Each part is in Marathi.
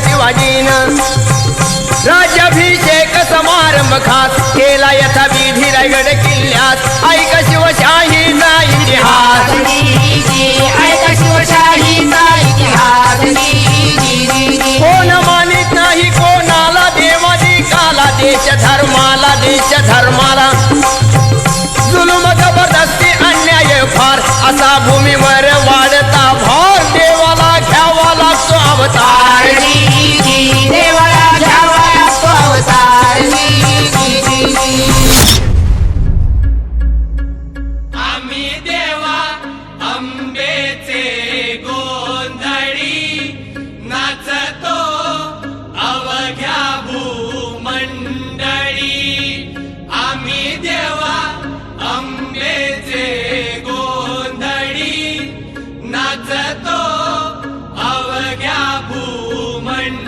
शिवाजीनं राज्याभिषेक समारंभ खास केला यथाविधी रायगड किल्ल्यात ऐका शिवशाहीचा इतिहास ऐका शिवशाहीचा इतिहास कोण मानित नाही कोणाला देवाधिकाला देश धर्माला जुलुम जबरदस्ती अन्याय फार असा भूमीवर वाढता भार देवाला घ्यावा लागतो अवतार देवाला घ्यावा लागतो अवतार आम्ही देवा अंबेचे गोंधळी नाचतो अवघ्या भूमंडळी आम्ही देवा अंबेचे गोंधळी नाचतो अवघ्या भूमंडळी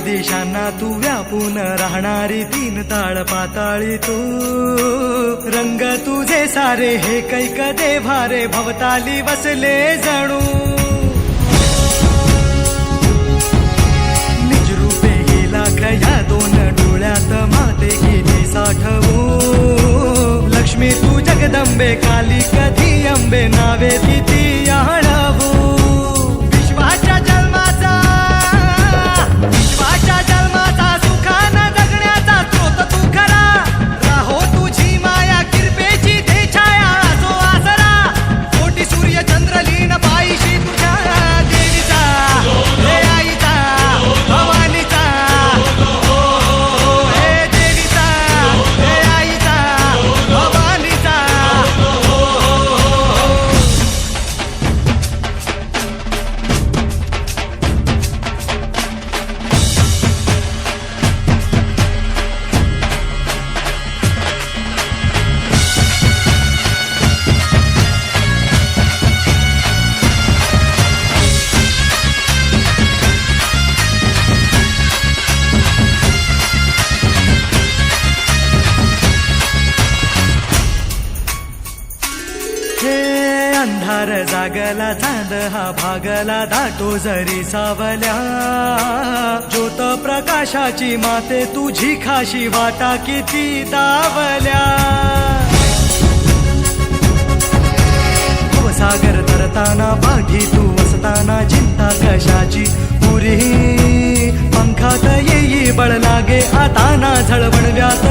देशांना तू व्यापून राहणारी तीन ताळ पाताळी तू रंग तुझे सारे हे कैक देभारे भवताली बसले जणू निजरूपे गेला खया दोन डोळ्यात माते गेली साठवू लक्ष्मी तू जगदंबे काली कधी अंबे नावे किती आळवू विश्वाच्या जन्माचा सुखानं जगण्याचा स्रोत तू खरा राहो तुझी माया किरपेची दे छाया असो आसरा कोटी सूर्य चंद्र लीन पायीशी तुझ्या देवीचा हे आईचा भवानीचा हे देवीचा हे आईचा भवानीचा अंधार जागला चांद हा भागला दाटो जरी सावल्या ज्योत प्रकाशाची माते तुझी खाशी वाटा किती दावल्या सागर तरताना पाठी तू असताना चिंता कशाची पुरी पंखात येई बळ लागे आता ना झळवण व्यात